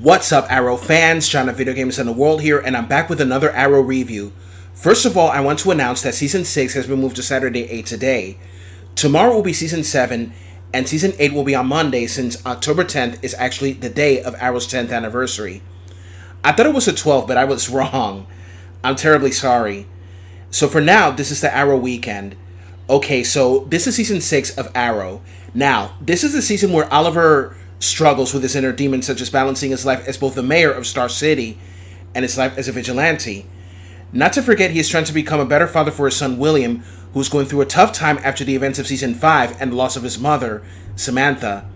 What's up, Arrow fans? John of Video Games in the World here, and I'm back with another Arrow review. First of all, I want to announce that Season 6 has been moved to Saturday 8 today. Tomorrow will be Season 7, and Season 8 will be on Monday since October 10th is actually the day of Arrow's 10th anniversary. I thought it was the 12th, but I was wrong. I'm terribly sorry. So for now, this is the Arrow weekend. Okay, so this is Season 6 of Arrow. Now, this is the season where Oliver struggles with his inner demons, such as balancing his life as both the mayor of Star City and his life as a vigilante. Not to forget, he is trying to become a better father for his son William, who is going through a tough time after the events of Season 5 and the loss of his mother, Samantha.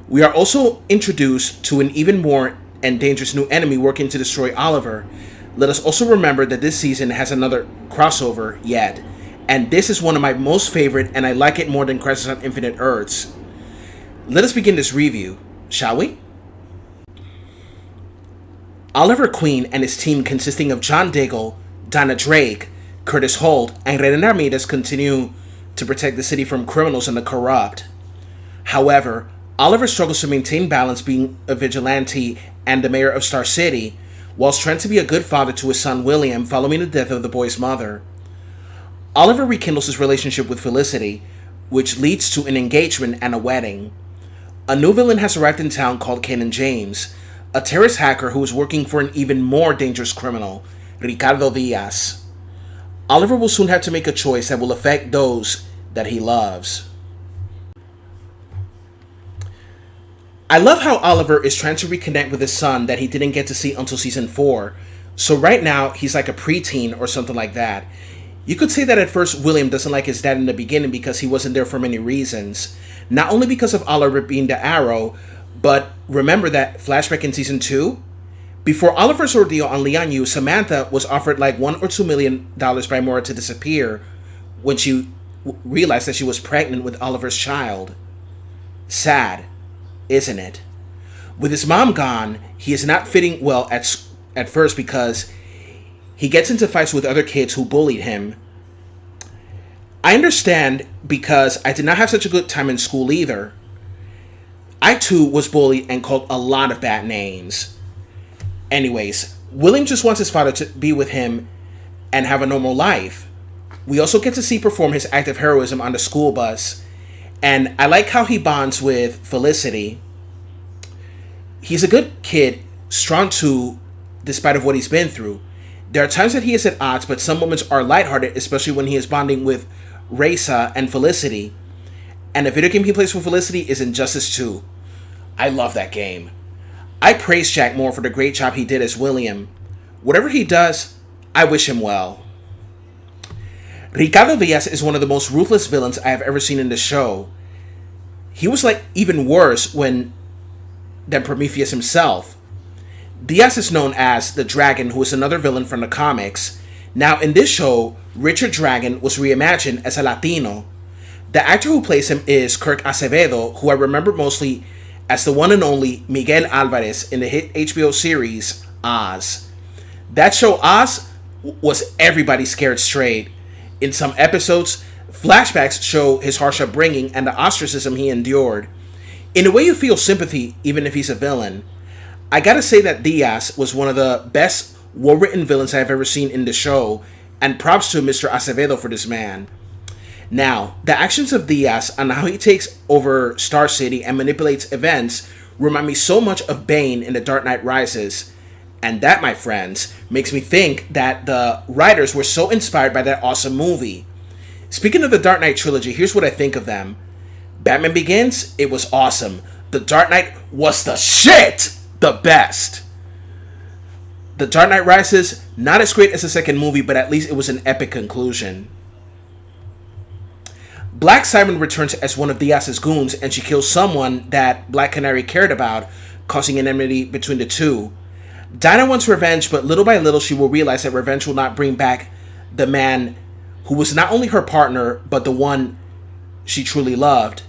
We are also introduced to an even more and dangerous new enemy working to destroy Oliver. Let us also remember that this season has another crossover yet, and this is one of my most favorite, and I like it more than Crisis on Infinite Earths. Let us begin this review, shall we? Oliver Queen and his team, consisting of John Diggle, Donna Drake, Curtis Holt, and René Ramirez, continue to protect the city from criminals and the corrupt. However, Oliver struggles to maintain balance being a vigilante and the mayor of Star City, whilst trying to be a good father to his son William following the death of the boy's mother. Oliver rekindles his relationship with Felicity, which leads to an engagement and a wedding. A new villain has arrived in town called Kanan James, a terrorist hacker who is working for an even more dangerous criminal, Ricardo Diaz. Oliver will soon have to make a choice that will affect those that he loves. I love how Oliver is trying to reconnect with his son that he didn't get to see until Season 4, so right now he's like a preteen or something like that. You could say that at first William doesn't like his dad in the beginning because he wasn't there for many reasons. Not only because of Oliver being the Arrow, but remember that flashback in Season 2? Before Oliver's ordeal on Lianyu, Samantha was offered like $1 or $2 million by Mora to disappear when she realized that she was pregnant with Oliver's child. Sad, isn't it? With his mom gone, he is not fitting well at first because he gets into fights with other kids who bullied him. I understand because I did not have such a good time in school either. I too was bullied and called a lot of bad names. Anyways, William just wants his father to be with him and have a normal life. We also get to see perform his act of heroism on the school bus, and I like how he bonds with Felicity. He's a good kid, strong too, despite of what he's been through. There are times that he is at odds, but some moments are lighthearted, especially when he is bonding with Raisa and Felicity. And the video game he plays with Felicity is Injustice 2. I love that game. I praise Jack Moore for the great job he did as William. Whatever he does, I wish him well. Ricardo Diaz is one of the most ruthless villains I have ever seen in the show. He was like even worse than Prometheus himself. Diaz is known as the Dragon, who is another villain from the comics. Now in this show, Richard Dragon was reimagined as a Latino. The actor who plays him is Kirk Acevedo, who I remember mostly as the one and only Miguel Alvarez in the hit HBO series Oz. That show Oz was everybody scared straight. In some episodes, flashbacks show his harsh upbringing and the ostracism he endured. In a way, you feel sympathy even if he's a villain. I gotta say that Diaz was one of the best well-written villains I've ever seen in the show, and props to Mr. Acevedo for this man. Now, the actions of Diaz and how he takes over Star City and manipulates events remind me so much of Bane in The Dark Knight Rises. And that, my friends, makes me think that the writers were so inspired by that awesome movie. Speaking of the Dark Knight trilogy, here's what I think of them. Batman Begins, it was awesome. The Dark Knight was the shit! The best. The Dark Knight Rises, not as great as the second movie, but at least it was an epic conclusion. Black Siren returns as one of Diaz's goons, and she kills someone that Black Canary cared about, causing an enmity between the two. Dinah wants revenge, but little by little she will realize that revenge will not bring back the man who was not only her partner, but the one she truly loved.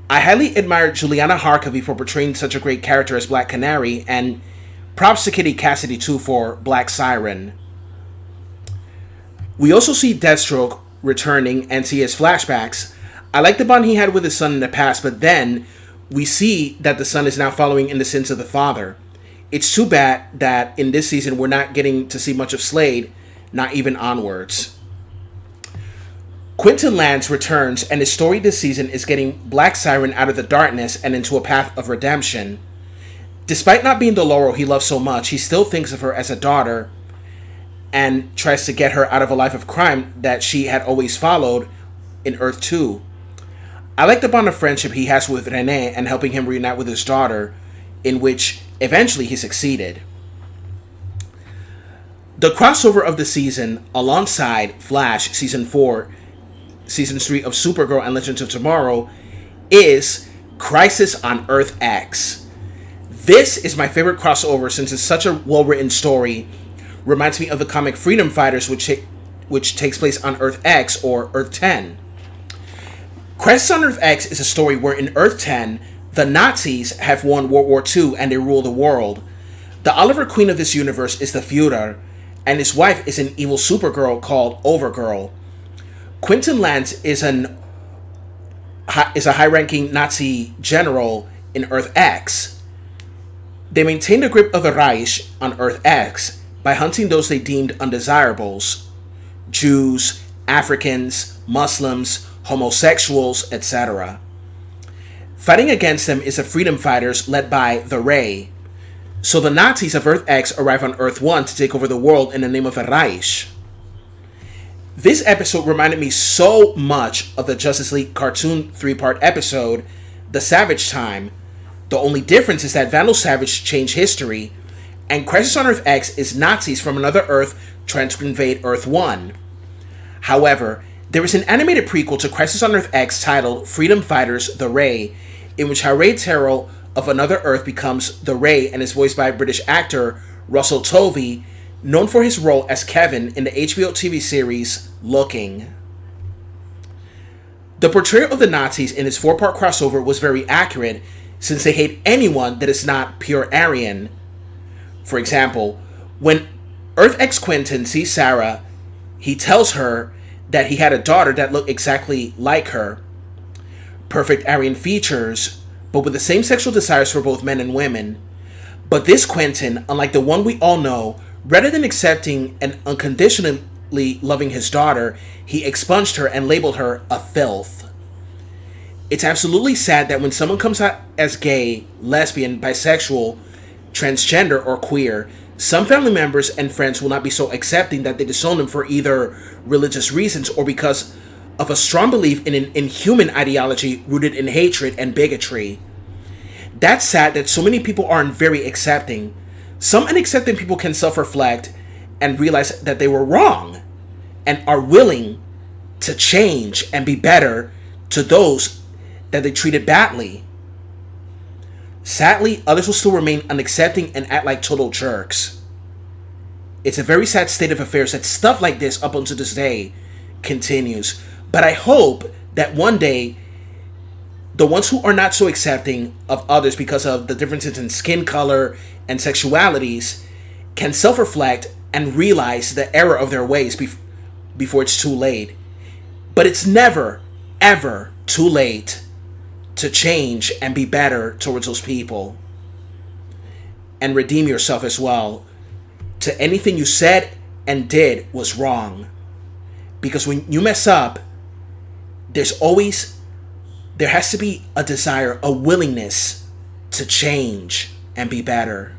I highly admire Juliana Harkavy for portraying such a great character as Black Canary, and props to Kitty Cassidy too for Black Siren. We also see Deathstroke returning and see his flashbacks. I like the bond he had with his son in the past, but then we see that the son is now following in the sins of the father. It's too bad that in this season we're not getting to see much of Slade, not even onwards. Quentin Lance returns, and his story this season is getting Black Siren out of the darkness and into a path of redemption. Despite not being the Laurel he loves so much, he still thinks of her as a daughter and tries to get her out of a life of crime that she had always followed in Earth 2. I like the bond of friendship he has with Renee and helping him reunite with his daughter, in which eventually he succeeded. The crossover of the season, alongside Flash Season 4, Season 3 of Supergirl and Legends of Tomorrow, is Crisis on Earth X. This is my favorite crossover since it's such a well-written story. Reminds me of the comic Freedom Fighters, which takes place on Earth X or Earth 10. Crisis on Earth X is a story where in Earth 10, the Nazis have won World War II and they rule the world. The Oliver Queen of this universe is the Führer, and his wife is an evil Supergirl called Overgirl. Quentin Lance is a high-ranking Nazi general in Earth X. They maintain the grip of the Reich on Earth X by hunting those they deemed undesirables: Jews, Africans, Muslims, homosexuals, etc. Fighting against them is the Freedom Fighters led by the Ray. So the Nazis of Earth X arrive on Earth 1 to take over the world in the name of the Reich. This episode reminded me so much of the Justice League cartoon 3-part episode, The Savage Time. The only difference is that Vandal Savage changed history, and Crisis on Earth X is Nazis from another Earth trying to invade Earth 1. However, there is an animated prequel to Crisis on Earth X titled Freedom Fighters The Ray, in which Harry Terrell of another Earth becomes the Ray and is voiced by British actor Russell Tovey, known for his role as Kevin in the HBO TV series Looking. The portrayal of the Nazis in this 4-part crossover was very accurate, since they hate anyone that is not pure Aryan. For example, when Earth X Quentin sees Sarah, he tells her that he had a daughter that looked exactly like her. Perfect Aryan features, but with the same sexual desires for both men and women. But this Quentin, unlike the one we all know, rather than accepting and unconditionally loving his daughter, he expunged her and labeled her a filth. It's absolutely sad that when someone comes out as gay, lesbian, bisexual, transgender, or queer, some family members and friends will not be so accepting that they disown them for either religious reasons or because of a strong belief in an inhuman ideology rooted in hatred and bigotry. That's sad that so many people aren't very accepting. Some unaccepting people can self-reflect and realize that they were wrong and are willing to change and be better to those that they treated badly. Sadly, others will still remain unaccepting and act like total jerks. It's a very sad state of affairs that stuff like this up until this day continues. But I hope that one day, the ones who are not so accepting of others because of the differences in skin color and sexualities can self-reflect and realize the error of their ways before it's too late. But it's never, ever too late to change and be better towards those people. And redeem yourself as well to anything you said and did was wrong. Because when you mess up, there has to be a desire, a willingness to change and be better.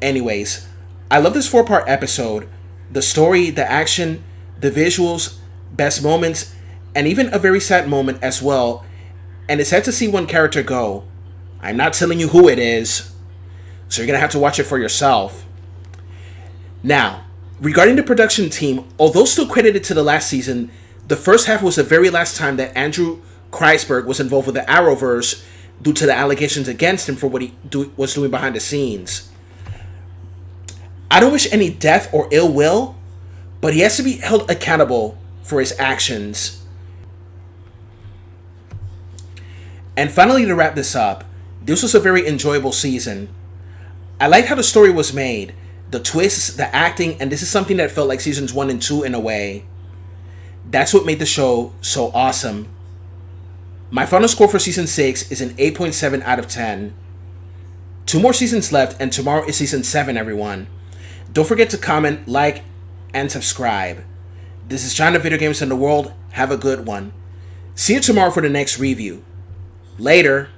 Anyways, I love this 4-part episode. The story, the action, the visuals, best moments, and even a very sad moment as well. And it's sad to see one character go. I'm not telling you who it is, so you're going to have to watch it for yourself. Now, regarding the production team, although still credited to the last season, the first half was the very last time that Andrew Kreisberg was involved with the Arrowverse due to the allegations against him for what he was doing behind the scenes. I don't wish any death or ill will, but he has to be held accountable for his actions. And finally, to wrap this up, this was a very enjoyable season. I liked how the story was made, the twists, the acting, and this is something that felt like seasons 1 and 2 in a way. That's what made the show so awesome. My final score for season 6 is an 8.7 out of 10. 2 more seasons left, and tomorrow is season 7, everyone. Don't forget to comment, like, and subscribe. This is China Video Games in the World. Have a good one. See you tomorrow for the next review. Later.